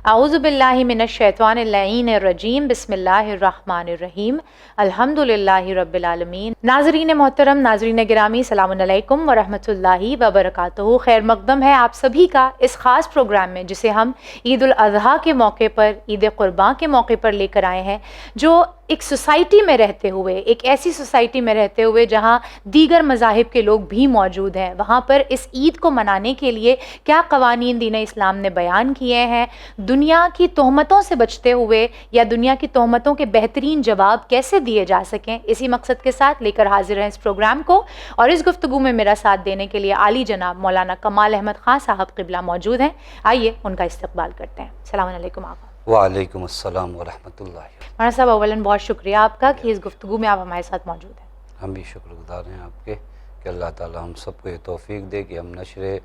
اعوذ باللہ من الشیطان اللعین الرجیم، بسم اللہ الرحمن الرحیم، الحمدللہ رب العالمین۔ ناظرین محترم، ناظرین گرامی، السلام علیکم ورحمۃ اللہ وبرکاتہ۔ خیر مقدم ہے آپ سبھی کا اس خاص پروگرام میں جسے ہم عید الاضحیٰ کے موقع پر، عید قرباں کے موقع پر لے کر آئے ہیں، جو ایک سوسائٹی میں رہتے ہوئے، ایک ایسی سوسائٹی میں رہتے ہوئے جہاں دیگر مذاہب کے لوگ بھی موجود ہیں، وہاں پر اس عید کو منانے کے لیے کیا قوانین دین اسلام نے بیان کیے ہیں، دنیا کی تہمتوں سے بچتے ہوئے یا دنیا کی تہمتوں کے بہترین جواب کیسے دیے جا سکیں، اسی مقصد کے ساتھ لے کر حاضر ہیں اس پروگرام کو۔ اور اس گفتگو میں میرا ساتھ دینے کے لیے عالی جناب مولانا کمال احمد خان صاحب قبلہ موجود ہیں، آئیے ان کا استقبال کرتے ہیں۔ السلام علیکم آقا۔ وعلیکم السلام ورحمۃ اللہ۔ مولانا صاحب اولاً بہت شکریہ آپ کا کہ اس گفتگو میں آپ ہمارے ساتھ موجود ہیں۔ ہم بھی شکر گزار ہیں آپ کے کہ اللہ تعالی ہم سب کو یہ توفیق دے کہ ہم نشر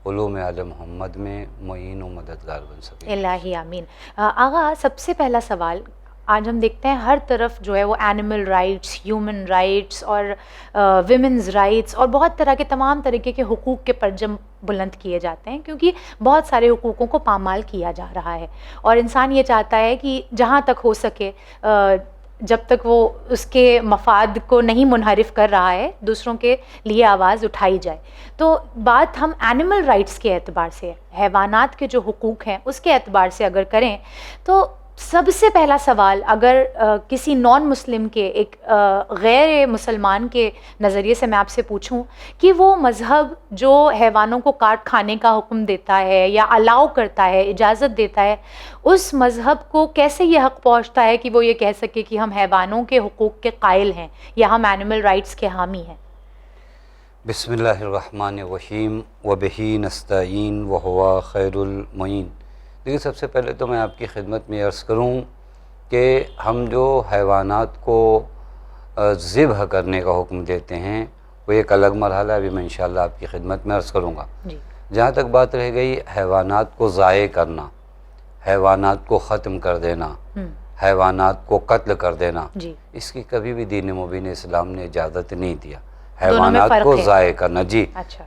علوم آل محمد میں معین و مددگار بن سکیں۔ الہی آمین۔ آغا، سب سے پہلا سوال، آج ہم دیکھتے ہیں ہر طرف جو ہے وہ اینیمل رائٹس، ہیومن رائٹس اور ویمنز رائٹس اور بہت طرح کے تمام طریقے کے حقوق کے پرچم بلند کیے جاتے ہیں، کیونکہ بہت سارے حقوقوں کو پامال کیا جا رہا ہے اور انسان یہ چاہتا ہے کہ جہاں تک ہو سکے، جب تک وہ اس کے مفاد کو نہیں منحرف کر رہا ہے، دوسروں کے لیے آواز اٹھائی جائے۔ تو بات ہم اینیمل رائٹس کے اعتبار سے، حیوانات کے جو حقوق ہیں اس کے اعتبار سے اگر کریں تو سب سے پہلا سوال اگر کسی نان مسلم کے، ایک غیر مسلمان کے نظریے سے میں آپ سے پوچھوں کہ وہ مذہب جو حیوانوں کو کاٹ کھانے کا حکم دیتا ہے یا الاؤ کرتا ہے، اجازت دیتا ہے، اس مذہب کو کیسے یہ حق پہنچتا ہے کہ وہ یہ کہہ سکے کہ ہم حیوانوں کے حقوق کے قائل ہیں یا ہم اینیمل رائٹس کے حامی ہیں؟ بسم اللہ الرحمن الرحیم وبہ نستعین وہو خیر المعین۔ دیکھیے، سب سے پہلے تو میں آپ کی خدمت میں عرض کروں کہ ہم جو حیوانات کو ذبح کرنے کا حکم دیتے ہیں وہ ایک الگ مرحلہ ہے، ابھی میں انشاءاللہ آپ کی خدمت میں عرض کروں گا۔ جہاں تک بات رہ گئی حیوانات کو ضائع کرنا، حیوانات کو ختم کر دینا، حیوانات کو قتل کر دینا، اس کی کبھی بھی دین مبین اسلام نے اجازت نہیں دیا۔ حیوانات کو ضائع کرنا،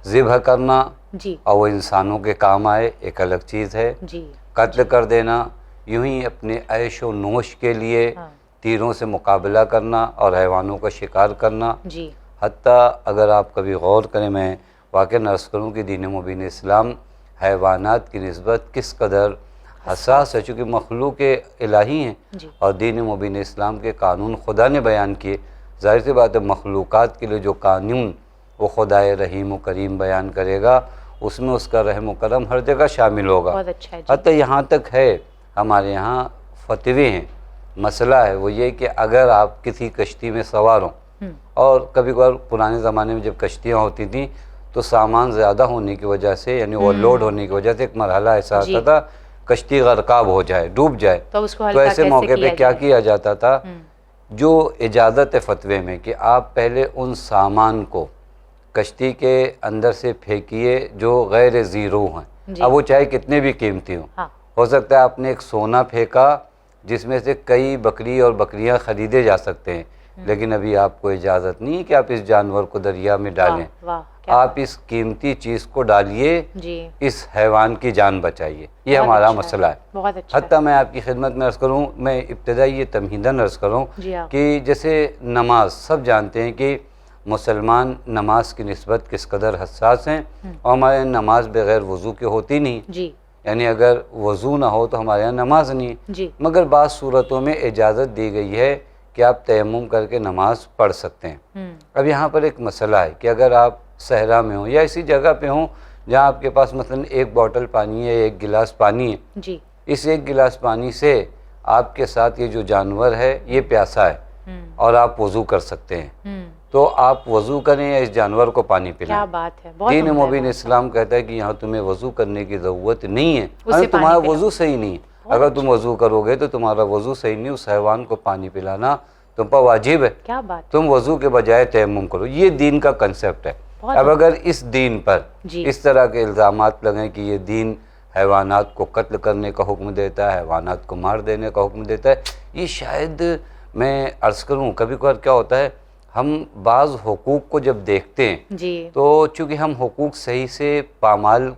ذبح کرنا اور وہ انسانوں کے کام آئے ایک الگ چیز ہے، قتل کر دینا یوں ہی اپنے عیش و نوش کے لیے تیروں سے مقابلہ کرنا اور حیوانوں کا شکار کرنا، حتیٰ اگر آپ کبھی غور کریں، میں واقعاً عرض کروں کہ دین مبین اسلام حیوانات کی نسبت کس قدر حساس ہے، چونکہ مخلوق الہی ہیں اور دین مبین اسلام کے قانون خدا نے بیان کیے۔ ظاہر سی بات ہے مخلوقات کے لیے جو قانون وہ خدائے رحیم و کریم بیان کرے گا، اس میں اس کا رحم و کرم ہر جگہ شامل ہوگا۔ حتیٰ یہاں تک ہے، ہمارے یہاں فتوے ہیں، مسئلہ ہے وہ یہ کہ اگر آپ کسی کشتی میں سوار ہوں، اور کبھی کبھار پرانے زمانے میں جب کشتیاں ہوتی تھیں تو سامان زیادہ ہونے کی وجہ سے، یعنی اوور لوڈ ہونے کی وجہ سے ایک مرحلہ ایسا آتا تھا کشتی غرقاب ہو جائے، ڈوب جائے، تو ایسے موقع پہ کیا کیا جاتا تھا؟ جو اجازت ہے فتوے میں کہ آپ پہلے ان سامان کو کشتی کے اندر سے پھینکیے جو غیر ذی روح ہیں، اب وہ چاہے کتنے بھی قیمتی ہوں۔ ہو سکتا ہے آپ نے ایک سونا پھینکا جس میں سے کئی بکری اور بکریاں خریدے جا سکتے ہیں، لیکن ابھی آپ کو اجازت نہیں ہے کہ آپ اس جانور کو دریا میں ڈالیں، آپ اس قیمتی چیز کو ڈالیے، اس حیوان کی جان بچائیے۔ یہ ہمارا مسئلہ ہے۔ حتیٰ میں آپ کی خدمت میں عرض کروں، میں ابتدائی یہ تمہیداً عرض کروں کہ جیسے نماز، سب جانتے ہیں کہ مسلمان نماز کی نسبت کس قدر حساس ہیں، اور ہمارے نماز بغیر وضو کے ہوتی نہیں، یعنی اگر وضو نہ ہو تو ہمارے یہاں نماز نہیں، مگر بعض صورتوں میں اجازت دی گئی ہے کہ آپ تیمم کر کے نماز پڑھ سکتے ہیں۔ اب یہاں پر ایک مسئلہ ہے کہ اگر آپ صحرا میں ہوں یا اسی جگہ پہ ہوں جہاں آپ کے پاس مثلاً ایک بوتل پانی ہے، ایک گلاس پانی ہے، اس ایک گلاس پانی سے آپ کے ساتھ یہ جو جانور ہے یہ پیاسا ہے اور آپ وضو کر سکتے ہیں، تو آپ وضو کریں یا اس جانور کو پانی پلائیں۔ کیا بات ہے، دین مبین اسلام کہتا ہے کہ یہاں تمہیں وضو کرنے کی ضرورت نہیں ہے، تمہارا وضو صحیح نہیں ہے، اگر تم وضو کرو گے تو تمہارا وضو صحیح نہیں، اس حیوان کو پانی پلانا تم پر واجب ہے، تم وضو کے بجائے تیمم کرو۔ یہ دین کا کنسپٹ ہے۔ اب اگر اس دین پر اس طرح کے الزامات لگیں کہ یہ دین حیوانات کو قتل کرنے کا حکم دیتا ہے، حیوانات کو مار دینے کا حکم دیتا ہے، یہ شاید میں عرض کروں کبھی کبھار کیا ہوتا ہے، ہم بعض حقوق کو جب دیکھتے ہیں تو چونکہ ہم حقوق صحیح سے پامال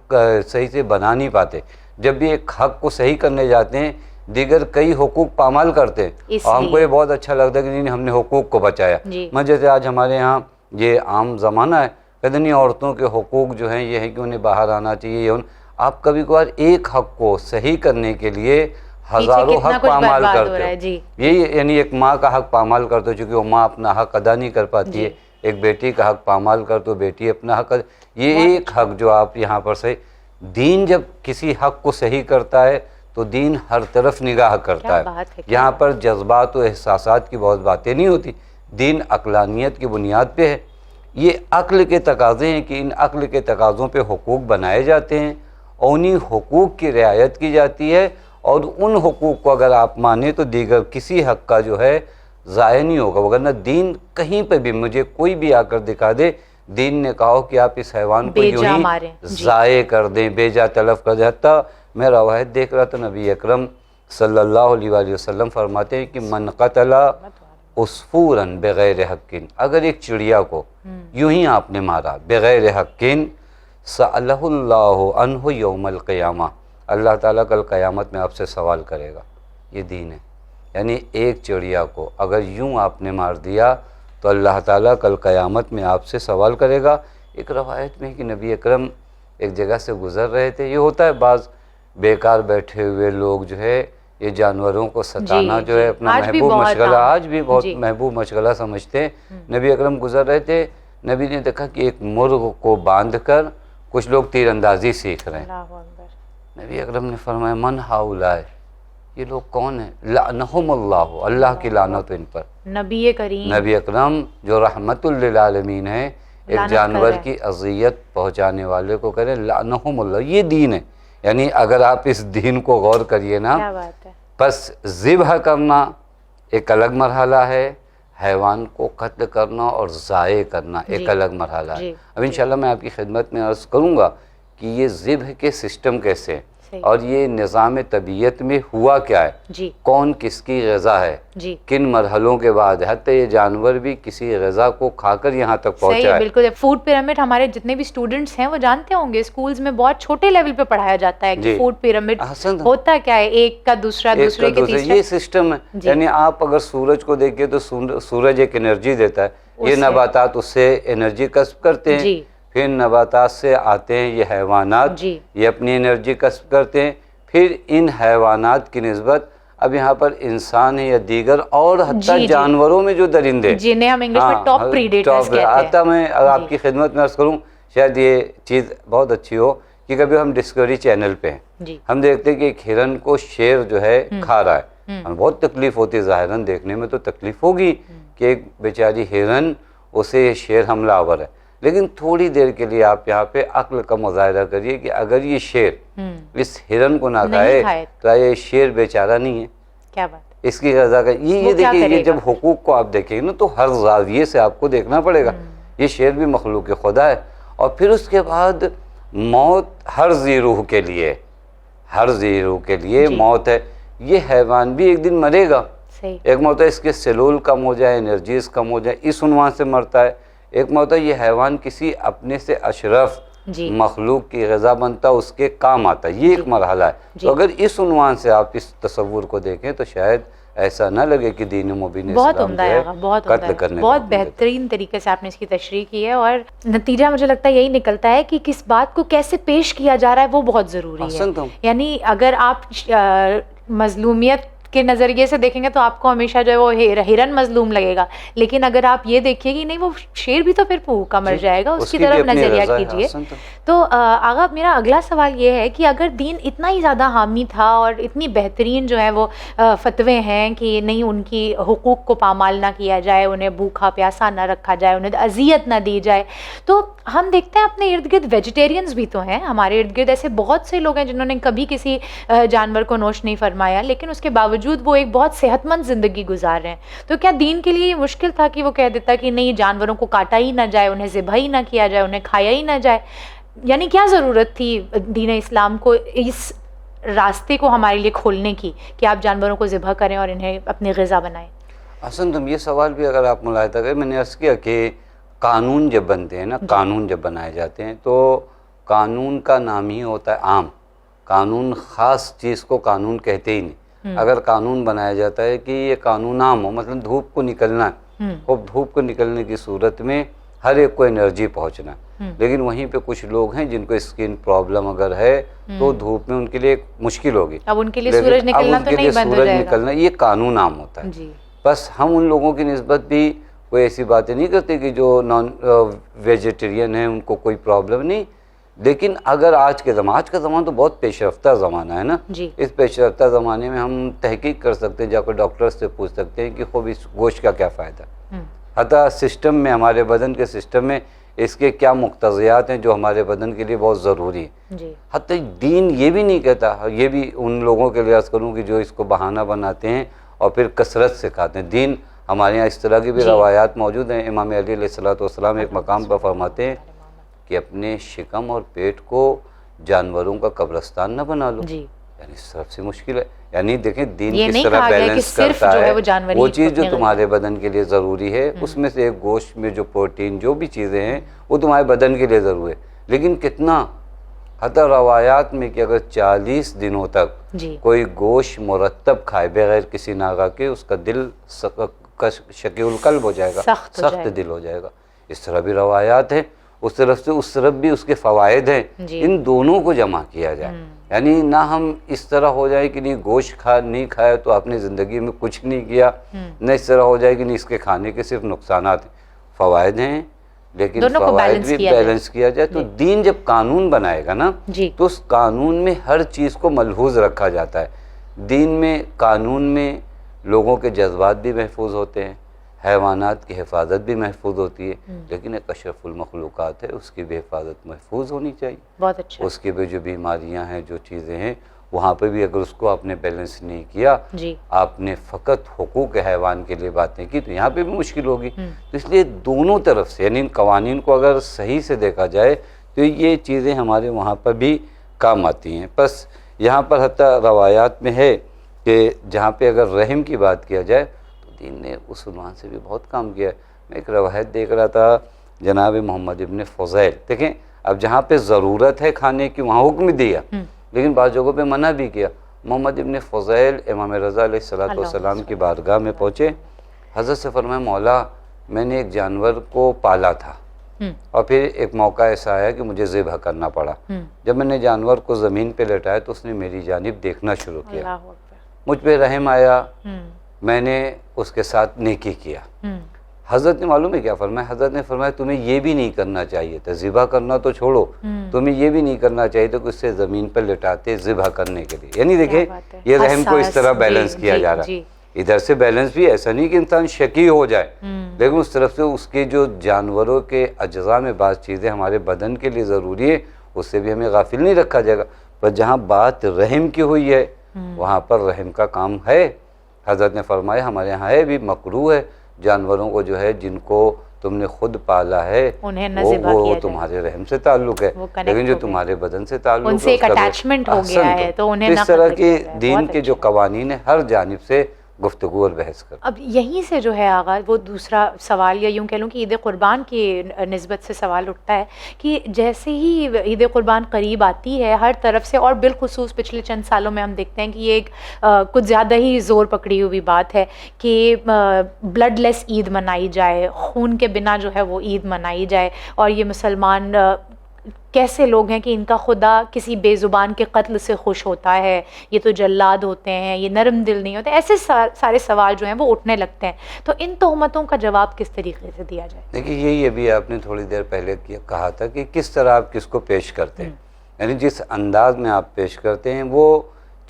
صحیح سے بنا نہیں پاتے، جب بھی ایک حق کو صحیح کرنے جاتے ہیں دیگر کئی حقوق پامال کرتے ہیں، اور ہم کو یہ بہت اچھا لگتا ہے کہ نہیں ہم نے حقوق کو بچایا۔ میں جیسے آج ہمارے ہاں یہ عام زمانہ ہے، کہتے نہیں عورتوں کے حقوق جو ہیں یہ ہے کہ انہیں باہر آنا چاہیے، آپ کبھی کبھار ایک حق کو صحیح کرنے کے لیے ہزاروں حق پامال کرتے ہیں۔ یہی یعنی ایک ماں کا حق پامال کرتے ہو، چونکہ وہ ماں اپنا حق ادا نہیں کر پاتی ہے، ایک بیٹی کا حق پامال کرتے ہو، بیٹی اپنا حق یہ ایک حق جو آپ یہاں پر صحیح، دین جب کسی حق کو صحیح کرتا ہے تو دین ہر طرف نگاہ کرتا ہے۔ یہاں پر جذبات و احساسات کی بہت باتیں نہیں ہوتی، دین عقلانیت کی بنیاد پہ ہے۔ یہ عقل کے تقاضے ہیں کہ ان عقل کے تقاضوں پہ حقوق بنائے جاتے ہیں اور انہی حقوق کی رعایت کی جاتی ہے، اور ان حقوق کو اگر آپ مانیں تو دیگر کسی حق کا جو ہے ضائع نہیں ہوگا، وگرنہ دین کہیں پہ بھی مجھے کوئی بھی آ کر دکھا دے دین نے کہا کہ آپ اس حیوان کو یوں ہی ضائع کر دیں، بے جا تلف کر دیں۔ حتیٰ میں روایت دیکھ رہا تو نبی اکرم صلی اللہ علیہ وآلہ وسلم فرماتے ہیں کہ من قتل عصفورا بغیر حق، اگر ایک چڑیا کو یوں ہی آپ نے مارا بغیر حق، سألہ اللہ عنہ یوم القیامہ، اللہ تعالیٰ کل قیامت میں آپ سے سوال کرے گا۔ یہ دین ہے، یعنی ایک چڑیا کو اگر یوں آپ نے مار دیا تو اللہ تعالیٰ کل قیامت میں آپ سے سوال کرے گا۔ ایک روایت میں کہ نبی اکرم ایک جگہ سے گزر رہے تھے، یہ ہوتا ہے بعض بیکار بیٹھے ہوئے لوگ جو ہے یہ جانوروں کو ستانا جو ہے اپنا محبوب مشغلہ، آج بھی بہت محبوب مشغلہ سمجھتے ہیں۔ نبی اکرم گزر رہے تھے، نبی نے دیکھا کہ ایک مرغ کو باندھ کر کچھ لوگ تیر اندازی سیکھ رہے ہیں۔ نبی اکرم نے فرمایا من ہؤلاء، یہ لوگ کون ہیں؟ لعنہم اللہ، اللہ کی لعنت ان پر۔ نبی کریم نبی اکرم جو رحمت للعالمین ہے، ایک جانور کی اذیت پہنچانے والے کو کہہ رہے ہیں لعنہم اللہ۔ یہ دین ہے، یعنی اگر آپ اس دین کو غور کریے نا، بس ذبح کرنا ایک الگ مرحلہ ہے، حیوان کو قتل کرنا اور ضائع کرنا ایک الگ مرحلہ ہے۔ اب انشاءاللہ میں آپ کی خدمت میں عرض کروں گا کہ یہ ذبح کے سسٹم کیسے ہیں اور یہ نظام طبیعت میں ہوا کیا ہے، کون کس کی غذا ہے، کن مرحلوں کے بعد، حتیٰ یہ جانور بھی کسی غذا کو کھا کر یہاں تک پہنچا ہے۔ بالکل، فوڈ پیرامڈ ہمارے جتنے بھی اسٹوڈنٹس ہیں وہ جانتے ہوں گے، اسکولز میں بہت چھوٹے لیول پہ پڑھایا جاتا ہے کہ فوڈ پیرامڈ ہوتا کیا ہے، ایک کا دوسرا، دوسرے کے تیسرا، یہ سسٹم ہے۔ یعنی آپ اگر سورج کو دیکھیں تو سورج ایک انرجی دیتا ہے، یہ نباتات اس سے انرجی کسب کرتے ہیں، پھر نباتات سے آتے ہیں یہ حیوانات، یہ اپنی انرجی کسب کرتے ہیں، پھر ان حیوانات کی نسبت اب یہاں پر انسان ہے یا دیگر اور حتیٰ جانوروں میں جو درندے جنہیں ہم انگلش میں ٹاپ پریڈیٹرز کہتے ہیں۔ آتا میں آپ کی خدمت میں عرض کروں، شاید یہ چیز بہت اچھی ہو کہ کبھی ہم ڈسکوری چینل پہ ہیں، ہم دیکھتے ہیں کہ ایک ہرن کو شیر جو ہے کھا رہا ہے، ہمیں بہت تکلیف ہوتی ہے، ظاہراً دیکھنے میں تو تکلیف ہوگی کہ ایک بیچاری ہرن اسے شیر حملہ آور ہے، لیکن تھوڑی دیر کے لیے آپ یہاں پہ عقل کا مظاہرہ کریے کہ اگر یہ شیر اس ہرن کو نہ کھائے تو یہ شیر بیچارہ نہیں ہے، کیا بات، اس کی غذا کا یہ دیکھیے، یہ جب حقوق کو آپ دیکھیں گے نا تو ہر زاویے سے آپ کو دیکھنا پڑے گا، یہ شیر بھی مخلوق خدا ہے۔ اور پھر اس کے بعد موت ہر ذی روح کے لیے، ہر ذی روح کے لیے موت ہے، یہ حیوان بھی ایک دن مرے گا، ایک مرتبہ اس کے سیلول کم ہو جائے، انرجیز کم ہو جائے، اس عنوان سے مرتا ہے، ایک مرتبہ یہ حیوان کسی اپنے سے اشرف مخلوق کی غذا بنتا، اس کے کام آتا ہے، یہ ایک مرحلہ ہے۔ تو اگر اس عنوان سے آپ اس تصور کو دیکھیں تو شاید ایسا نہ لگے کہ دین مبین اسلام جو ہے قتل کرنے، بہت بہترین طریقے سے آپ نے اس کی تشریح کی ہے، اور نتیجہ مجھے لگتا ہے یہی نکلتا ہے کہ کس بات کو کیسے پیش کیا جا رہا ہے وہ بہت ضروری ہے۔ یعنی اگر آپ مظلومیت کے نظریے سے دیکھیں گے تو آپ کو ہمیشہ جو ہے وہ ہرن مظلوم لگے گا، لیکن اگر آپ یہ دیکھیں کہ نہیں وہ شیر بھی تو پھر بھوکا مر جائے گا، اس کی طرف نظریہ کیجیے۔ تو آغا میرا اگلا سوال یہ ہے کہ اگر دین اتنا ہی زیادہ حامی تھا اور اتنی بہترین جو ہے وہ فتوے ہیں کہ نہیں ان کی حقوق کو پامال نہ کیا جائے، انہیں بھوکا پیاسا نہ رکھا جائے، انہیں اذیت نہ دی جائے، تو ہم دیکھتے ہیں اپنے ارد گرد ویجیٹیرینز بھی تو ہیں، ہمارے ارد گرد ایسے بہت سے لوگ ہیں جنہوں نے کبھی کسی جانور کو نوش نہیں فرمایا، لیکن اس کے باوجود وہ ایک بہت صحت مند زندگی گزار رہے ہیں۔ تو کیا دین کے لیے یہ مشکل تھا کہ وہ کہہ دیتا کہ نہیں جانوروں کو کاٹا ہی نہ جائے، انہیں ذبح ہی نہ کیا جائے، انہیں کھایا ہی نہ جائے؟ یعنی کیا ضرورت تھی دین اسلام کو اس راستے کو ہمارے لیے کھولنے کی کہ آپ جانوروں کو ذبح کریں اور انہیں اپنی غذا بنائیں؟ حسن تم یہ سوال بھی اگر آپ ملاحظہ کریں، میں نے عرض کیا کہ قانون جب بنتے ہیں نا، قانون جب بنائے جاتے ہیں تو قانون کا نام ہی ہوتا ہے عام، قانون خاص چیز کو قانون کہتے ہی نہیں. اگر قانون بنایا جاتا ہے کہ یہ قانون عام ہو، مثلا دھوپ کو نکلنا ہے، خوب دھوپ کو نکلنے کی صورت میں ہر ایک کو انرجی پہنچنا ہے، لیکن وہیں پہ کچھ لوگ ہیں جن کو اسکن پرابلم اگر ہے تو دھوپ میں ان کے لیے مشکل ہوگی. اب ان کے لیے سورج نکلنا تو نہیں بند ہو جائے گا. یہ قانون عام ہوتا ہے. بس ہم ان لوگوں کی نسبت بھی کوئی ایسی باتیں نہیں کرتے کہ جو نان ویجیٹیرین ہیں ان کو کوئی پرابلم نہیں. لیکن اگر آج کا زمانہ تو بہت پیش رفتہ زمانہ ہے نا، اس پیش رفتہ زمانے میں ہم تحقیق کر سکتے ہیں، جا کر ڈاکٹر سے پوچھ سکتے ہیں کہ خوب اس گوشت کا کیا فائدہ ہے، حتیٰ سسٹم میں، ہمارے بدن کے سسٹم میں اس کے کیا مقتضیات ہیں جو ہمارے بدن کے لیے بہت ضروری ہیں. حتیٰ دین یہ بھی نہیں کہتا، یہ بھی ان لوگوں کے لیے عرض کروں کہ جو اس کو بہانہ بناتے ہیں اور پھر کثرت سے کھاتے ہیں. دین ہمارے یہاں اس طرح کی بھی روایات موجود ہیں. امام علی علیہ السلام ایک مقام پر فرماتے ہیں کہ اپنے شکم اور پیٹ کو جانوروں کا قبرستان نہ بنا لو. یعنی اس طرف سے مشکل ہے. یعنی دیکھیں دین کس طرح بیلنس کرتا ہے. وہ چیز جو تمہارے بدن کے لیے ضروری ہے، اس میں سے ایک گوشت میں جو پروٹین جو بھی چیزیں ہیں وہ تمہارے بدن کے لیے ضروری ہے، لیکن کتنا. حتیٰ روایات میں کہ اگر 40 دنوں تک کوئی گوشت مرتب کھائے بغیر کسی ناغہ کے، اس کا دل شقی القلب ہو جائے گا، سخت دل ہو جائے گا. اس طرح بھی روایات ہیں. اس طرف بھی اس کے فوائد ہیں. ان دونوں کو جمع کیا جائے. یعنی نہ ہم اس طرح ہو جائے کہ نہیں گوشت نہیں کھایا تو اپنی زندگی میں کچھ نہیں کیا، نہ اس طرح ہو جائے کہ نہیں اس کے کھانے کے صرف نقصانات ہیں. فوائد ہیں لیکن فوائد بھی بیلنس کیا جائے. تو دین جب قانون بنائے گا نا تو اس قانون میں ہر چیز کو ملحوظ رکھا جاتا ہے. دین میں قانون میں لوگوں کے جذبات بھی محفوظ ہوتے ہیں، حیوانات کی حفاظت بھی محفوظ ہوتی ہے، لیکن ایک اشرف المخلوقات ہے، اس کی بھی حفاظت محفوظ ہونی چاہیے. بہت اچھا. اس کی بھی جو بیماریاں ہیں، جو چیزیں ہیں، وہاں پہ بھی اگر اس کو آپ نے بیلنس نہیں کیا، آپ نے فقط حقوق حیوان کے لیے باتیں کی تو یہاں پہ بھی مشکل ہوگی. تو اس لیے دونوں طرف سے، یعنی ان قوانین کو اگر صحیح سے دیکھا جائے تو یہ چیزیں ہمارے وہاں پر بھی کام آتی ہیں. بس یہاں پر حتیٰ روایات میں ہے کہ جہاں پہ اگر رحم کی بات کیا جائے تو دین نے اس عنوان سے بھی بہت کام کیا ہے. میں ایک روایت دیکھ رہا تھا جناب محمد ابن فضیل. دیکھیں اب جہاں پہ ضرورت ہے کھانے کی وہاں حکم دیا، لیکن بعض جگہوں پہ منع بھی کیا. محمد ابن فضیل امام رضا علیہ السلام کی بارگاہ میں پہنچے. حضرت سے فرمایا مولا میں نے ایک جانور کو پالا تھا اور پھر ایک موقع ایسا آیا کہ مجھے ذبح کرنا پڑا. جب میں نے جانور کو زمین پہ لٹایا تو اس نے میری جانب دیکھنا شروع کیا. مجھ پہ رحم آیا، میں نے اس کے ساتھ نیکی کیا. حضرت نے معلوم ہے کیا فرمایا؟ حضرت نے فرمایا تمہیں یہ بھی نہیں کرنا چاہیے تھا، ذبح کرنا تو چھوڑو، تمہیں یہ بھی نہیں کرنا چاہیے تھا کہ اس سے زمین پر لٹاتے ذبح کرنے کے لیے. یعنی دیکھیں یہ رحم کو اس طرح بیلنس کیا جا رہا ہے. ادھر سے بیلنس بھی ایسا نہیں کہ انسان شقی ہو جائے، لیکن اس طرف سے اس کے جو جانوروں کے اجزاء میں بعض چیزیں ہمارے بدن کے لیے ضروری ہے اس سے بھی ہمیں غافل نہیں رکھا جائے گا. پر جہاں بات رحم کی ہوئی ہے وہاں پر رحم کا کام ہے. حضرت نے فرمایا ہمارے یہاں ہے بھی مکروہ ہے جانوروں کو جو ہے جن کو تم نے خود پالا ہے وہ تمہارے رحم سے تعلق ہے، لیکن جو تمہارے بدن سے تعلق ہے ان سے ایک اٹیچمنٹ ہو گیا ہے تو انہیں اس طرح کے دین کے جو قوانین ہیں ہر جانب سے گفتگو اور بحث کر. اب یہیں سے جو ہے آغاز وہ دوسرا سوال یا یوں کہہ لوں کہ عید قربان کی نسبت سے سوال اٹھتا ہے کہ جیسے ہی عید قربان قریب آتی ہے ہر طرف سے، اور بالخصوص پچھلے چند سالوں میں ہم دیکھتے ہیں کہ یہ ایک کچھ زیادہ ہی زور پکڑی ہوئی بات ہے کہ بلڈ لیس عید منائی جائے، خون کے بنا جو ہے وہ عید منائی جائے. اور یہ مسلمان کیسے لوگ ہیں کہ ان کا خدا کسی بے زبان کے قتل سے خوش ہوتا ہے، یہ تو جلاد ہوتے ہیں، یہ نرم دل نہیں ہوتے. ایسے سارے سوال جو ہیں وہ اٹھنے لگتے ہیں. تو ان تہمتوں کا جواب کس طریقے سے دیا جائے؟ دیکھیے یہی ابھی آپ نے تھوڑی دیر پہلے کہا تھا کہ کس طرح آپ کس کو پیش کرتے ہیں، یعنی جس انداز میں آپ پیش کرتے ہیں وہ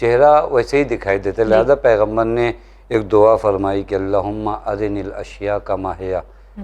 چہرہ ویسے ہی دکھائی دیتا ہے. لہذا پیغمبر نے ایک دعا فرمائی کہ اللہم ارنی الاشیاء کما ہی،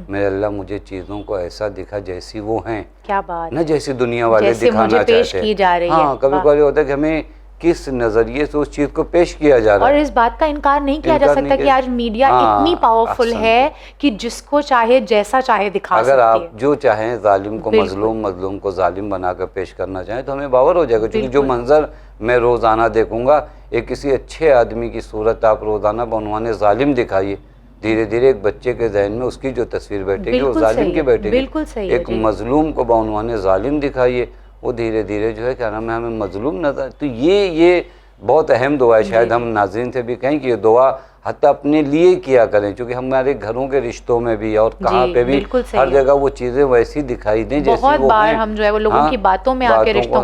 میرے اللہ مجھے چیزوں کو ایسا دکھا جیسی وہ ہیں، کیا بات نہ جیسی دنیا والے دکھانا چاہتے ہیں. ہاں کبھی کبھی ہوتا ہے کہ ہمیں کس نظریے سے اس چیز کو پیش کیا جا رہا ہے. اور اس بات کا انکار نہیں کیا جا سکتا کہ آج میڈیا اتنی پاورفل ہے کہ جس کو چاہے جیسا چاہے دکھا سکتی ہے. اگر آپ جو چاہیں ظالم کو مظلوم، مظلوم کو ظالم بنا کر پیش کرنا چاہیں تو ہمیں باور ہو جائے گا. کیونکہ جو منظر میں روزانہ دیکھوں گا، ایک کسی اچھے آدمی کی صورت آپ روزانہ بعنوان ظالم دکھائیے، دھیرے دھیرے ایک بچے کے ذہن میں اس کی جو تصویر بیٹھے گی وہ ظالم کی بیٹھے گی. ایک مظلوم کو بعنوان ظالم دکھائیے، وہ دھیرے دھیرے جو ہے کیا نام ہے ہمیں مظلوم نظر. تو یہ بہت اہم دعا ہے. شاید ہم ناظرین سے بھی کہیں کہ یہ دعا حتیٰ اپنے لیے کیا کریں، چونکہ ہمارے گھروں کے رشتوں میں بھی اور کہاں پہ بھی ہر جگہ وہ چیزیں ویسی دکھائی دیں جیسے بہت بار ہم جو ہے وہ لوگوں کی باتوں میں آ کے رشتوں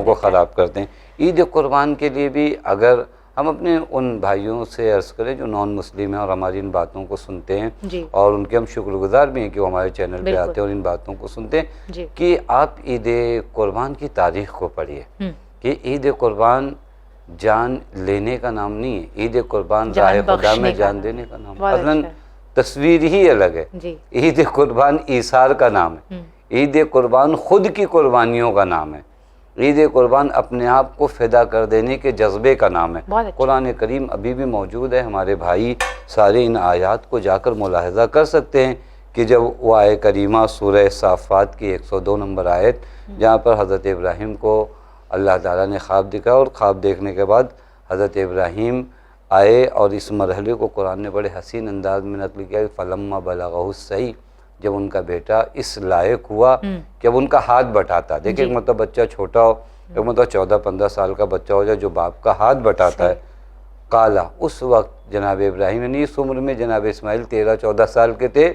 کو خراب کرتے ہیں. عید قربان کے لیے بھی اگر ہم اپنے ان بھائیوں سے عرض کریں جو نان مسلم ہیں اور ہماری ان باتوں کو سنتے ہیں اور ان کے ہم شکر گزار بھی ہیں کہ وہ ہمارے چینل پہ آتے ہیں اور ان باتوں کو سنتے ہیں، کہ آپ عید قربان کی تاریخ کو پڑھیے کہ عید قربان جان لینے کا نام نہیں ہے، عید قربان راہ خدا میں جان دینے کا نام ہے. اصلاً تصویر ہی الگ ہے. عید قربان ایثار کا نام ہے، عید قربان خود کی قربانیوں کا نام ہے، عید قربان اپنے آپ کو فدا کر دینے کے جذبے کا نام ہے. قرآن کریم ابھی بھی موجود ہے. ہمارے بھائی سارے ان آیات کو جا کر ملاحظہ کر سکتے ہیں کہ جب وہ آیے کریمہ سورہ صافات کی 102 نمبر آیت جہاں پر حضرت ابراہیم کو اللہ تعالیٰ نے خواب دکھا اور خواب دیکھنے کے بعد حضرت ابراہیم آئے اور اس مرحلے کو قرآن نے بڑے حسین انداز میں نقل کیا کہ فلما بلغہ السعی، جب ان کا بیٹا اس لائق ہوا کہ اب ان کا ہاتھ بٹاتا. دیکھیں ایک مطلب بچہ چھوٹا ہو، ایک مطلب 14-15 سال کا بچہ ہو جائے جو باپ کا ہاتھ بٹاتا ہے. کالا، اس وقت جناب ابراہیم یعنی اس عمر میں جناب اسماعیل 13-14 سال کے تھے،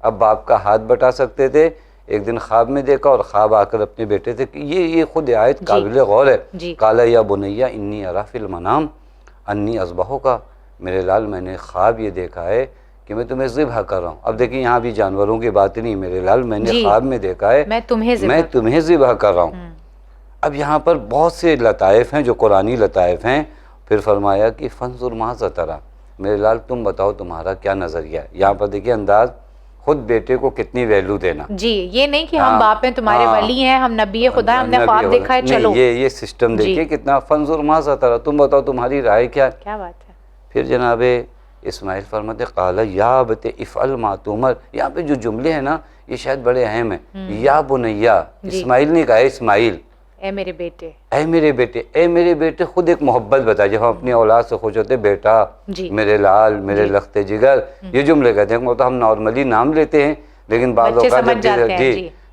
اب باپ کا ہاتھ بٹا سکتے تھے. ایک دن خواب میں دیکھا اور خواب آ کر اپنے بیٹے سے یہ خود آیت قابل غور ہے. کالا یا بنیا انی ارا فی المنام انی اذبحک، میرے لال میں نے خواب یہ دیکھا ہے کہ میں تمہیں ذبح کر رہا ہوں. اب دیکھیں یہاں بھی جانوروں کی بات نہیں، میرے لال میں نے خواب میں دیکھا ہے میں تمہیں ذبح کر رہا ہوں. اب یہاں پر بہت سے لطائف ہیں جو قرآنی لطائف ہیں. پھر فرمایا کہ فانظر ماذا تری، میرے لال تم بتاؤ تمہارا کیا نظریہ ہے. یہاں پر دیکھیے انداز خود بیٹے کو کتنی ویلیو دینا. یہ نہیں کہ ہم باپ ہیں تمہارے ولی ہیں، ہم نبی خدا، ہم نے خواب دیکھا ہے چلو. یہ سسٹم دیکھیے کتنا. فانظر ماذا تری، تم بتاؤ تمہاری رائے کیا ہے. کیا بات ہے. پھر جناب اسماعیل فرماتے قال یا ابت افعل ما تؤمر. یہاں پہ جو جملے ہیں نا یہ شاید بڑے اہم ہیں. یا بنیا، اسماعیل نے کہا اسماعیل، اے میرے بیٹے، اے میرے بیٹے. اے میرے بیٹے خود ایک محبت بتائے. جب ہم اپنی اولاد سے خوش ہوتے بیٹا، میرے لال، میرے لخت جگر، یہ جملے کہتے ہیں. مرتبہ ہم نارملی نام لیتے ہیں لیکن بعض اوقات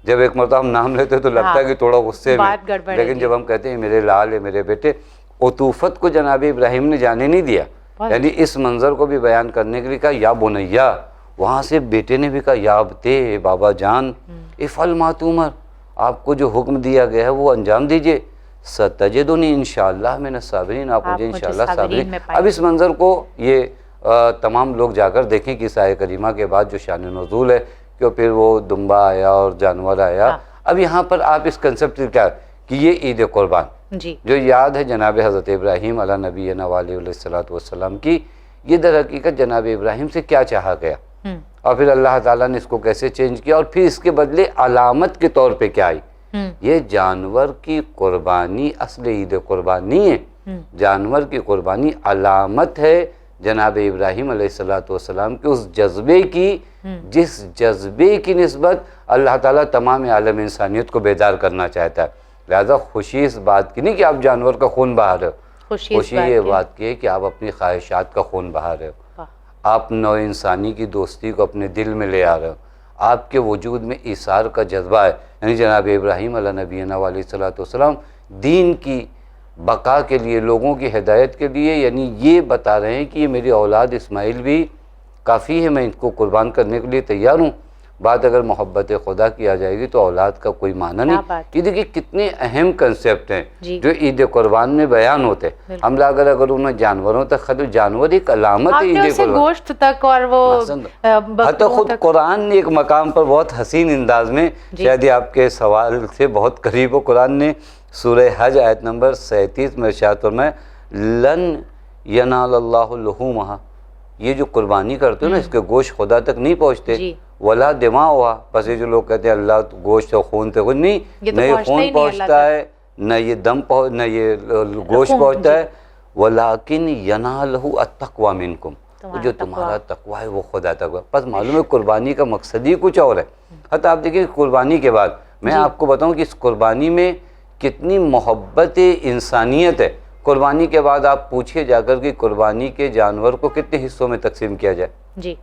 جب ایک مرتبہ ہم نام لیتے ہیں تو لگتا ہے کہ تھوڑا غصے میں، لیکن جب ہم کہتے ہیں میرے لال ہے میرے بیٹے، عطوفت کو جناب ابراہیم نے جانے نہیں دیا. یعنی اس منظر کو بھی بیان کرنے کے لیے کہا یا بنیا، وہاں سے بیٹے نے بھی کہا یا ابتے، بابا جان، افعل ما تؤمر، آپ کو جو حکم دیا گیا ہے وہ انجام دیجئے. ستجدنی انشاءاللہ من الصابرین، آپ مجھے انشاءاللہ صابرین. اب اس منظر کو یہ تمام لوگ جا کر دیکھیں کہ اس آیہ کریمہ کے بعد جو شان نزول ہے کہ پھر وہ دمبا آیا اور جانور آیا. اب یہاں پر آپ اس کنسپٹ کیا کہ یہ عید قربان جو یاد ہے جناب حضرت ابراہیم علیہ نبینا علیہ السلام کی، یہ در حقیقت جناب ابراہیم سے کیا چاہا گیا اور پھر اللہ تعالیٰ نے اس کو کیسے چینج کیا اور پھر اس کے بدلے علامت کے طور پہ کیا آئی. یہ جانور کی قربانی اصل عید قربان نہیں ہے. جانور کی قربانی علامت ہے جناب ابراہیم علیہ السلام کے اس جذبے کی جس جذبے کی نسبت اللہ تعالیٰ تمام عالم انسانیت کو بیدار کرنا چاہتا ہے. لہذا خوشی اس بات کی نہیں کہ آپ جانور کا خون بہا رہے ہو، خوشی یہ بات کی ہے کہ آپ اپنی خواہشات کا خون بہا رہے ہو، آپ نوع انسانی کی دوستی کو اپنے دل میں لے آ رہے ہو، آپ کے وجود میں ایثار کا جذبہ ہے. یعنی جناب ابراہیم علیہ نبینا علیہ السلام دین کی بقا کے لیے، لوگوں کی ہدایت کے لیے، یعنی یہ بتا رہے ہیں کہ یہ میری اولاد اسماعیل بھی کافی ہے، میں ان کو قربان کرنے کے لیے تیار ہوں. بات اگر محبت خدا کی آ جائے گی تو اولاد کا کوئی معنی نہیں. یہ دیکھیے کتنے اہم کنسیپٹ ہیں جو عید قربان میں بیان ہوتے ہیں. ہم لوگ اگر انہیں جانوروں تک خود جانور ایک علامت ہے عید قربان، گوشت تک اور وہ حتی خود قرآن نے ایک مقام پر بہت حسین انداز میں، شاید یہ آپ کے سوال سے بہت قریب ہو، قرآن نے سورہ حج آیت نمبر 37 میں ارشاد فرمایا لن ینال اللہ لحومہا، یہ جو قربانی کرتے ہو نا اس کے گوشت خدا تک نہیں پہنچتے. ولا دماء ہوا، بس یہ جو لوگ کہتے ہیں اللہ گوشت اور خون تک نہیں، نہ یہ خون پہنچتا ہے، نہ یہ دم نہ یہ گوشت پہنچتا ہے. ولیکن ینالہ التقوی منکم، جو تمہارا تقوی ہے وہ خدا تک. بس معلوم ہے قربانی کا مقصد ہی کچھ اور ہے. حتی آپ دیکھیں قربانی کے بعد میں آپ کو بتاؤں کہ اس قربانی میں کتنی محبت انسانیت ہے. قربانی کے بعد آپ پوچھئے جا کر کہ قربانی کے جانور کو کتنے حصوں میں تقسیم کیا جائے،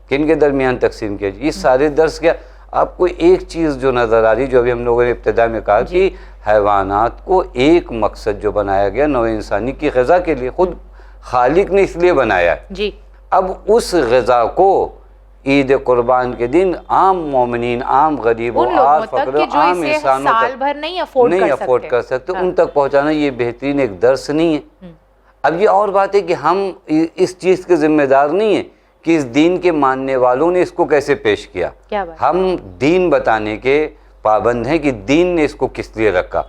کن کے درمیان تقسیم کیا جائے. یہ سارے درس کیا آپ کو ایک چیز جو نظر آ رہی جو ابھی ہم لوگوں نے ابتدا میں کہا کہ حیوانات کو ایک مقصد جو بنایا گیا نوع انسانی کی غذا کے لیے، خود خالق نے اس لیے بنایا ہے. جی اب اس غذا کو عید قربان کے دن عام مومنین، عام غریبوں، عام فقیروں، عام انسانوں سال بھر نہیں افورڈ کر سکتے ان تک پہنچانا یہ بہترین ایک درس نہیں ہے. اب یہ اور بات ہے کہ ہم اس چیز کے ذمہ دار نہیں ہیں کہ اس دین کے ماننے والوں نے اس کو کیسے پیش کیا. ہم دین بتانے کے پابند ہیں کہ دین نے اس کو کس لیے رکھا.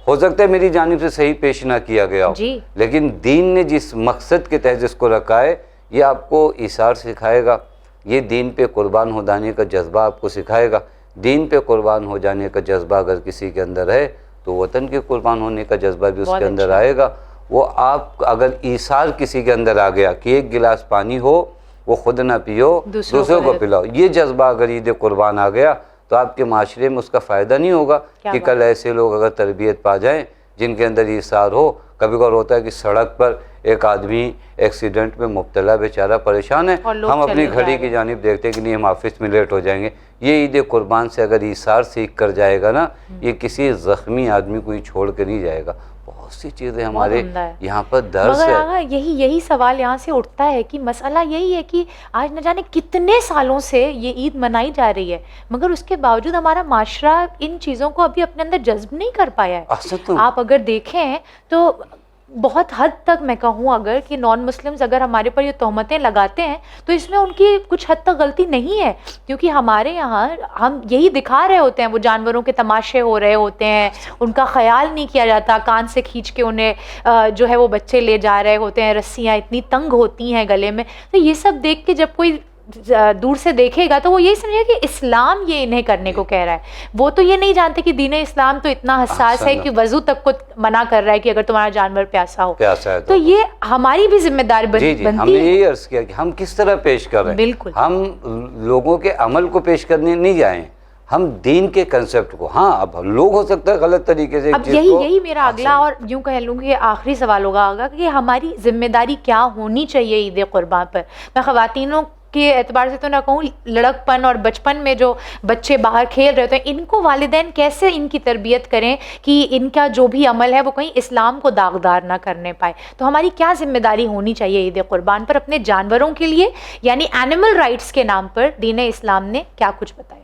ہو سکتا ہے میری جانب سے صحیح پیش نہ کیا گیا ہو، لیکن دین نے جس مقصد کے تحت اس کو رکھا ہے یہ آپ کو ایثار سکھائے گا، یہ دین پہ قربان ہو جانے کا جذبہ آپ کو سکھائے گا. دین پہ قربان ہو جانے کا جذبہ اگر کسی کے اندر ہے تو وطن کے قربان ہونے کا جذبہ بھی اس کے اندر آئے گا. وہ آپ اگر ایثار کسی کے اندر آ گیا کہ ایک گلاس پانی ہو وہ خود نہ پیو دوسروں کو پلاؤ، یہ جذبہ اگر عید قربان آ گیا تو آپ کے معاشرے میں اس کا فائدہ نہیں ہوگا کہ کل ایسے لوگ اگر تربیت پا جائیں جن کے اندر ایثار ہو. کبھی کبھار ہوتا ہے کہ سڑک پر ایک آدمی ایکسیڈنٹ میں مبتلا بیچارہ پریشان ہے، ہم اپنی گھڑی کی جانب دیکھتے ہیں کہ نہیں ہم آفس میں لیٹ ہو جائیں گے. یہ عید قربان سے اگر ایثار سیکھ کر جائے گا نا، یہ کسی زخمی آدمی کو ہی چھوڑ کے نہیں جائے گا. بہت سی چیزیں ہمارے یہاں پر درس ہے. مگر یہی سوال یہاں سے اٹھتا ہے کہ مسئلہ یہی ہے کہ آج نہ جانے کتنے سالوں سے یہ عید منائی جا رہی ہے مگر اس کے باوجود ہمارا معاشرہ ان چیزوں کو ابھی اپنے اندر جذب نہیں کر پایا ہے. آپ اگر دیکھیں تو بہت حد تک میں کہوں اگر کہ نان مسلمز اگر ہمارے پر یہ تہمتیں لگاتے ہیں تو اس میں ان کی کچھ حد تک غلطی نہیں ہے، کیونکہ ہمارے یہاں ہم یہی دکھا رہے ہوتے ہیں، وہ جانوروں کے تماشے ہو رہے ہوتے ہیں، ان کا خیال نہیں کیا جاتا، کان سے کھینچ کے انہیں جو ہے وہ بچے لے جا رہے ہوتے ہیں، رسیاں اتنی تنگ ہوتی ہیں گلے میں. تو یہ سب دیکھ کے جب کوئی دور سے دیکھے گا تو وہ یہی سمجھے کہ اسلام یہ انہیں کرنے کو کہہ رہا ہے. وہ تو یہ نہیں جانتے کہ دین اسلام تو اتنا حساس ہے کہ وضو تک کو منع کر رہا ہے کہ اگر تمہارا جانور پیاسا ہو تو یہ ہماری بھی ذمہ داری بنتی ہے. ہم نے یہی عرض کیا کہ ہم کس طرح پیش کر رہے ہیں. بالکل ہم لوگوں کے عمل کو پیش کرنے نہیں جائیں، ہم دین کے کنسپٹ کو. ہاں اب لوگ ہو سکتا ہے غلط طریقے سے اب یہی میرا اگلا اور یوں کہہ لوں کہ آخری سوال ہوگا کہ ہماری ذمہ داری کیا ہونی چاہیے عید قربان پر. میں خواتینوں کے اعتبار سے تو نہ کہوں، لڑک پن اور بچپن میں جو بچے باہر کھیل رہے ہوتے ہیں ان کو والدین کیسے ان کی تربیت کریں کہ ان کا جو بھی عمل ہے وہ کہیں اسلام کو داغدار نہ کرنے پائے. تو ہماری کیا ذمہ داری ہونی چاہیے عید قربان پر اپنے جانوروں کے لیے، یعنی اینیمل رائٹس کے نام پر دین اسلام نے کیا کچھ بتایا؟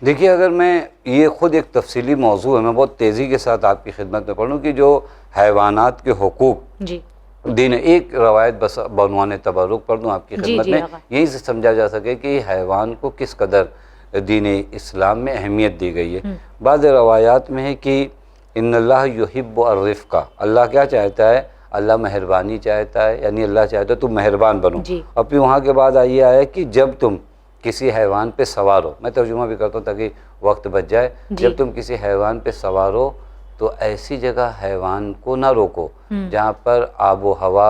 دیکھیے اگر میں یہ خود ایک تفصیلی موضوع ہے، میں بہت تیزی کے ساتھ آپ کی خدمت میں پڑھوں کہ جو حیوانات کے حقوق جی دین، ایک روایت بس بعنوان تبرک پڑھ دوں آپ کی خدمت میں، یہیں سے سمجھا جا سکے کہ حیوان کو کس قدر دین اسلام میں اہمیت دی گئی ہے. بعض روایات میں ہے کہ ان اللہ یحب الرفق، اللہ کیا چاہتا ہے؟ اللہ مہربانی چاہتا ہے، یعنی اللہ چاہتا ہے تم مہربان بنو. اور پھر وہاں کے بعد آئیے آیا کہ جب تم کسی حیوان پہ سوار ہو، میں ترجمہ بھی کرتا ہوں تاکہ وقت بچ جائے، جب تم کسی حیوان پہ سوار ہو تو ایسی جگہ حیوان کو نہ روکو جہاں پر آب و ہوا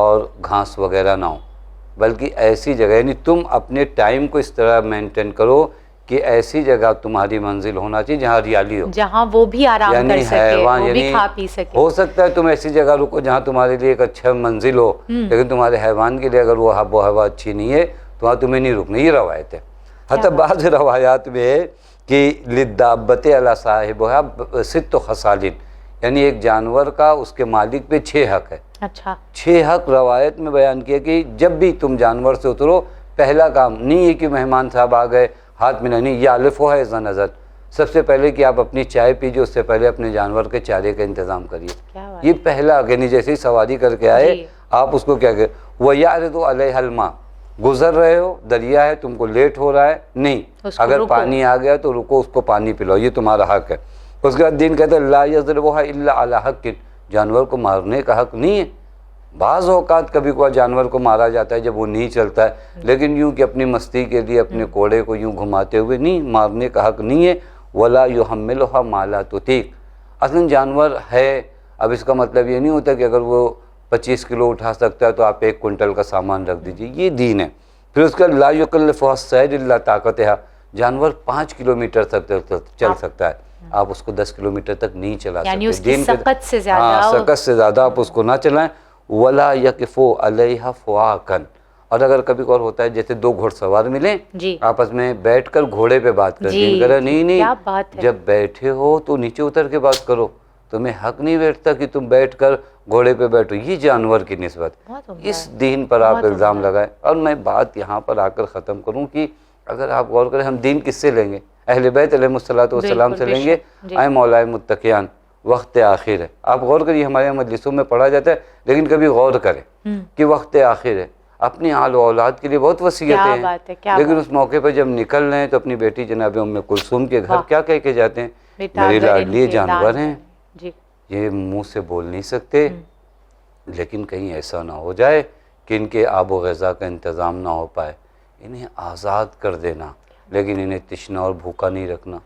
اور گھاس وغیرہ نہ ہو، بلکہ ایسی جگہ، یعنی تم اپنے ٹائم کو اس طرح مینٹین کرو کہ ایسی جگہ تمہاری منزل ہونا چاہیے جہاں ہریالی ہو، جہاں وہ بھی آرام کر سکے، وہ بھی کھا پی سکے. ہو سکتا ہے تم ایسی جگہ رکو جہاں تمہارے لیے ایک اچھا منزل ہو، لیکن تمہارے حیوان کے لیے اگر وہ آب و ہوا اچھی نہیں ہے تو وہاں تمہیں نہیں رکنا. یہ روایت ہے. حتی بعض روایات میں ہے کہ للدابۃ علی صاحبها ست خصال، یعنی ایک جانور کا اس کے مالک پہ 6 حق ہے. اچھا 6 حق روایت میں بیان کیا کہ جب بھی تم جانور سے اترو پہلا کام نہیں ہے کہ مہمان صاحب آ گئے ہاتھ میں نہیں، یہ الف ہے اذا نزل، سب سے پہلے کہ آپ اپنی چائے پیجیے اس سے پہلے اپنے جانور کے چارے کا انتظام کریے. یہ پہلا، یعنی جیسے ہی سواری کر کے آئے آپ اس کو کیا کہ وَيَعْرِضُ عَلَيْهَا الْمَاءُ، گزر رہے ہو، دریا ہے، تم کو لیٹ ہو رہا ہے، نہیں، اگر پانی آ گیا تو رکو، اس کو پانی پلاؤ، یہ تمہارا حق ہے. اس کے بعد دین کہتا ہے لا يضربها الا على حق، جانور کو مارنے کا حق نہیں ہے. بعض اوقات کبھی کوئی جانور کو مارا جاتا ہے جب وہ نہیں چلتا ہے، لیکن یوں کہ اپنی مستی کے لیے اپنے کوڑے کو یوں گھماتے ہوئے نہیں، مارنے کا حق نہیں ہے. ولا يحملها ما لا تطيق، اصلا جانور ہے، اب اس کا مطلب یہ نہیں ہوتا کہ اگر وہ 25 کلو اٹھا سکتا ہے تو آپ 1 کنٹل کا سامان رکھ دیجیے، یہ دین ہے. پھر اس کا لا يكلفها الصيد الا طاقتها، جانور 5 کلومیٹر تک چل سکتا ہے، آپ اس کو 10 کلومیٹر تک نہیں چلا سکتے، یعنی اس کی سقط سے زیادہ سقط سے زیادہ آپ اس کو نہ چلائیں. ولا يقف عليها فواكا، اور اگر کبھی کبھار ہوتا ہے جیسے دو گھوڑ سوار ملیں جی آپس میں بیٹھ کر گھوڑے پہ بات کرتے ہیں، کہہ رہا نہیں کیا بات ہے، جب بیٹھے ہو تو نیچے اتر کے بات کرو، تمہیں حق نہیں بیٹھتا کہ تم بیٹھ کر گھوڑے پہ بیٹھو، یہ جانور کی نسبت، بہت عمدہ اس ہے، دین پر آپ بہت الزام عمدہ۔ لگائیں۔ اور میں بات یہاں پر آ کر ختم کروں کہ اگر آپ غور کریں ہم دین کس سے لیں گے؟ اہل بیت علیہ الصلوۃ والسلام بالکل، سے بے لیں گے، شک، جی۔ اے مولا متقیان وقت آخر ہے۔ آپ غور کریے ہمارے مجلسوں میں پڑھا جاتا ہے، لیکن کبھی غور کریں کہ وقت آخر ہے، اپنی آل و اولاد کے لیے بہت وصیتیں ہیں، بات ہے، کیا لیکن بات اس موقع پہ جب نکل رہے ہیں تو اپنی بیٹی جناب ام کلثوم کے گھر کیا کہہ کے جاتے ہیں؟ بیٹا میری اگر ان لاڈلی کے جانور دان ہیں، جی یہ منہ سے بول نہیں سکتے، لیکن کہیں ایسا نہ ہو جائے کہ ان کے آب و غذا کا انتظام نہ ہو پائے، انہیں آزاد کر دینا، لیکن انہیں تشنا اور بھوکا نہیں رکھنا۔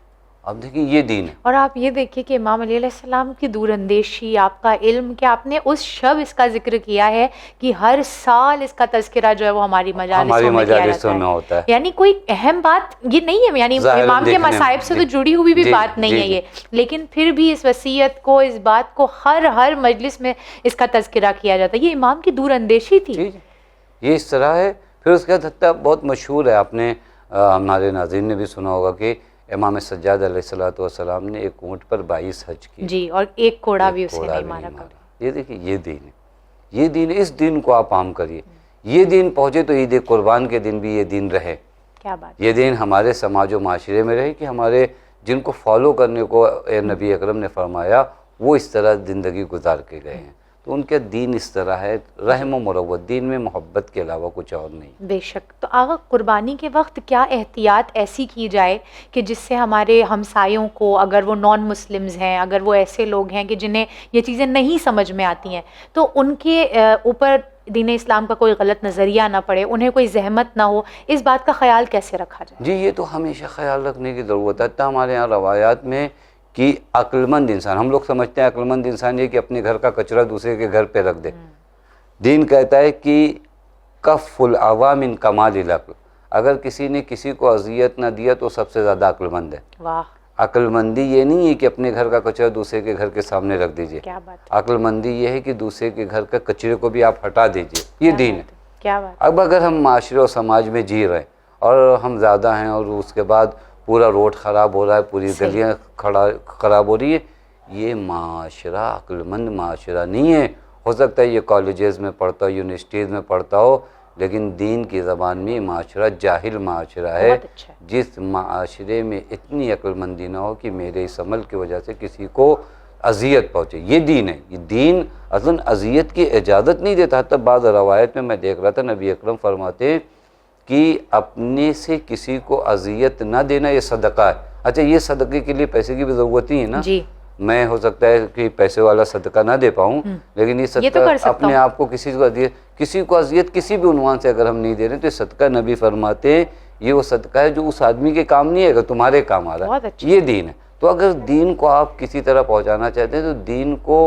اب دیکھیں یہ دین ہے۔ اور آپ یہ دیکھیے کہ امام علیہ السلام کی دور اندیشی، آپ کا علم، کہ آپ نے اس شب اس کا ذکر کیا ہے کہ ہر سال اس کا تذکرہ جو ہے وہ ہماری مجالسوں میں کیا جاتا میں ہوتا ہے، یعنی کوئی اہم بات یہ نہیں ہے، یعنی ظاہراً امام کے دیکھنے میں، مصائب سے تو جی، جڑی ہوئی بھی جی، بات نہیں جی، ہے جی۔ یہ، لیکن پھر بھی اس وصیت کو، اس بات کو ہر مجلس میں اس کا تذکرہ کیا جاتا ہے، یہ امام کی دور اندیشی تھی۔ جی یہ اس طرح ہے۔ پھر اس کے بعد حتیٰ بہت مشہور ہے، آپ نے ہمارے ناظرین نے بھی سنا ہوگا کہ امام سجاد علیہ الصلوۃ والسلام نے ایک اونٹ پر 22 حج کیے، جی، اور ایک کوڑا بھی اسے کوڑا نہیں بھی مارا نہیں کبھی۔ مارا۔ یہ دیکھیں یہ دین ہے، یہ دین ہے، اس دین کو آپ عام کریے۔ یہ دین پہنچے تو عید قربان کے دن بھی یہ دین رہے، کیا بات، یہ دین ہمارے سماج و معاشرے میں رہے کہ ہمارے جن کو فالو کرنے کو اے نبی اکرم نے فرمایا وہ اس طرح زندگی گزار کے گئے ہیں، تو ان کا دین اس طرح ہے، رحم و مروت، دین میں محبت کے علاوہ کچھ اور نہیں۔ بے شک۔ تو آقا قربانی کے وقت کیا احتیاط ایسی کی جائے کہ جس سے ہمارے ہمسایوں کو، اگر وہ نان مسلمز ہیں، اگر وہ ایسے لوگ ہیں کہ جنہیں یہ چیزیں نہیں سمجھ میں آتی ہیں، تو ان کے اوپر دین اسلام کا کوئی غلط نظریہ نہ پڑے، انہیں کوئی زحمت نہ ہو، اس بات کا خیال کیسے رکھا جائے؟ جی یہ تو ہمیشہ خیال رکھنے کی ضرورت ہے، حتیٰ ہمارے یہاں روایات میں کہ عقل مند انسان، ہم لوگ سمجھتے ہیں عقل مند انسان یہ کہ اپنے گھر کا کچرا دوسرے کے گھر پہ رکھ دے، دین کہتا ہے کہ کف العوام من کمال العقل، اگر کسی نے کسی کو اذیت نہ دیا تو سب سے زیادہ عقل مند ہے۔ واہ، عقل مندی یہ نہیں ہے کہ اپنے گھر کا کچرا دوسرے کے گھر کے سامنے رکھ دیجئے، کیا بات ہے، عقل مندی یہ ہے کہ دوسرے کے گھر کے کچرے کو بھی آپ ہٹا دیجئے، یہ دین ہے۔ کیا بات، اب اگر ہم معاشرے اور سماج میں جی رہے ہیں اور ہم زیادہ ہیں اور اس کے بعد پورا روڈ خراب ہو رہا ہے، پوری گلیاں خراب ہو رہی ہے، یہ معاشرہ عقل مند معاشرہ نہیں ہے۔ ہو سکتا ہے یہ کالجز میں پڑھتا ہو، یونیورسٹیز میں پڑھتا ہو، لیکن دین کی زبان میں یہ معاشرہ جاہل معاشرہ ہے، بہت اچھا ہے۔ جس معاشرے میں اتنی عقل مندی نہ ہو کہ میرے اس عمل کی وجہ سے کسی کو اذیت پہنچے، یہ دین ہے۔ یہ دین اصلاً اذیت کی اجازت نہیں دیتا، حتیٰ بعض روایت میں دیکھ رہا تھا نبی اکرم فرماتے کہ اپنے سے کسی کو اذیت نہ دینا یہ صدقہ ہے۔ اچھا یہ صدقے کے لیے پیسے کی بھی ضرورت نہیں ہے نا، جی، میں ہو سکتا ہے کہ پیسے والا صدقہ نہ دے پاؤں، لیکن یہ تو صدقہ کر سکتا اپنے آپ کو کسی کو اذیت کسی بھی عنوان سے اگر ہم نہیں دے رہے تو یہ صدقہ نبی فرماتے ہیں یہ وہ صدقہ ہے جو اس آدمی کے کام نہیں ہے، اگر تمہارے کام آ رہا بہت ہے، اچھا۔ یہ دین ہے۔ تو اگر دین کو آپ کسی طرح پہنچانا چاہتے ہیں تو دین کو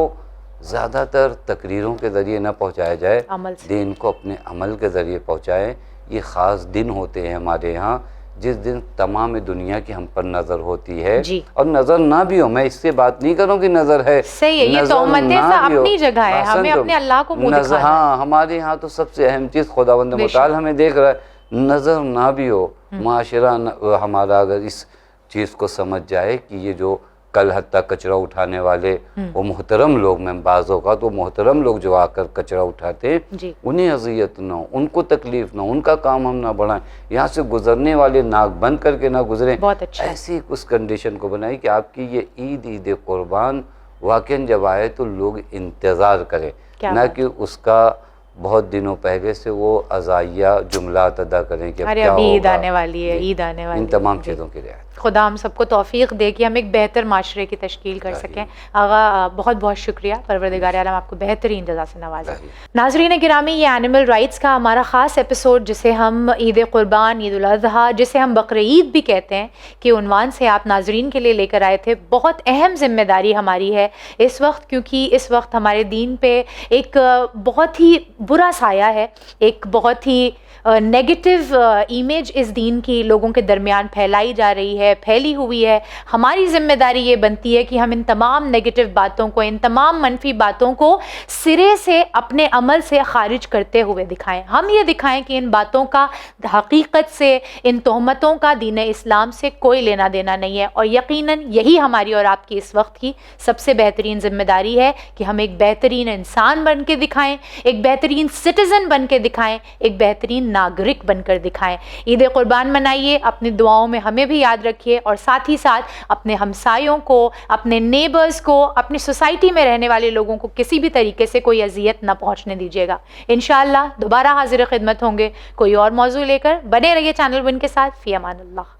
زیادہ تر تقریروں کے ذریعے نہ پہنچایا جائے، عمل سے، دین کو اپنے عمل کے ذریعے پہنچائیں۔ یہ خاص دن ہوتے ہیں ہمارے یہاں جس دن تمام دنیا کی ہم پر نظر ہوتی ہے، جی، اور نظر نہ بھی ہو، میں اس سے بات نہیں کروں کہ نظر ہے، صحیح ہے، یہ نظر تہمتیں نہ سب بھی ہو، اپنی جگہ ہے، ہمیں احسن اپنے اللہ کو منہ نظر، دکھانا ہے۔ ہاں ہمارے یہاں تو سب سے اہم چیز خداوند بے شک۔ متعال ہمیں دیکھ رہا ہے، نظر نہ بھی ہو، معاشرہ ہمارا اگر اس چیز کو سمجھ جائے کہ یہ جو کل حتیٰ کچرا اٹھانے والے وہ محترم لوگ، میں بعض اوقات وہ محترم لوگ جو آ کر کچرا اٹھاتے جی، انہیں اذیت نہ ہو، ان کو تکلیف نہ ہو، ان کا کام ہم نہ بڑھائیں، یہاں سے گزرنے والے ناک بند کر کے نہ گزریں، بہت اچھا، ایسی اس کنڈیشن کو بنائی کہ آپ کی یہ عید قربان واقعاً جب آئے تو لوگ انتظار کریں، نہ کہ اس کا بہت دنوں پہلے سے وہ عزائیہ جملات ادا کریں کہ اب ارے کیا ابھی عید ہوگا۔ آنے والی ہے، جی، عید آنے والی ان ہے، تمام جی۔ چیزوں کی رعایت۔ خدا ہم سب کو توفیق دے کہ ہم ایک بہتر معاشرے کی تشکیل کر سکیں۔ آغا بہت بہت شکریہ، پروردگار عالم آپ کو بہترین جزا سے نوازے۔ ناظرین گرامی، یہ اینیمل رائٹس کا ہمارا خاص ایپیسوڈ جسے ہم عید قربان، عید الاضحیٰ، جسے ہم بقر عید بھی کہتے ہیں، کے عنوان سے آپ ناظرین کے لیے لے کر آئے تھے۔ بہت اہم ذمہ داری ہماری ہے اس وقت، کیونکہ اس وقت ہمارے دین پہ ایک بہت ہی برا سایہ ہے، ایک بہت ہی نیگیٹو امیج اس دین کی لوگوں کے درمیان پھیلائی جا رہی ہے۔ ہے، پھیلی ہوئی ہے. ہماری ذمہ داری یہ بنتی ہے کہ ہم ان تمام نگیٹو باتوں کو، ان تمام منفی باتوں کو سرے سے اپنے عمل سے خارج کرتے ہوئے دکھائیں. ہم یہ دکھائیں کہ ان باتوں کا حقیقت سے، ان تہمتوں کا دین اسلام سے کوئی لینا دینا نہیں ہے. اور یقیناً یہی ہماری اور آپ کی اس وقت کی سب سے بہترین ذمہ داری ہے کہ ہم ایک بہترین انسان بن کے دکھائیں، ایک بہترین سٹیزن بن کے دکھائیں، ایک بہترین ناگرک بن کر دکھائیں. عید قربان منائیے، اپنی دعاؤں میں ہمیں بھی یاد رکھیے، اور ساتھ ہی ساتھ اپنے ہمسایوں کو، اپنے نیبرز کو، اپنی سوسائٹی میں رہنے والے لوگوں کو کسی بھی طریقے سے کوئی اذیت نہ پہنچنے دیجیے گا. انشاءاللہ دوبارہ حاضر خدمت ہوں گے کوئی اور موضوع لے کر. بنے رہیے چینل ون کے ساتھ. فی امان اللہ.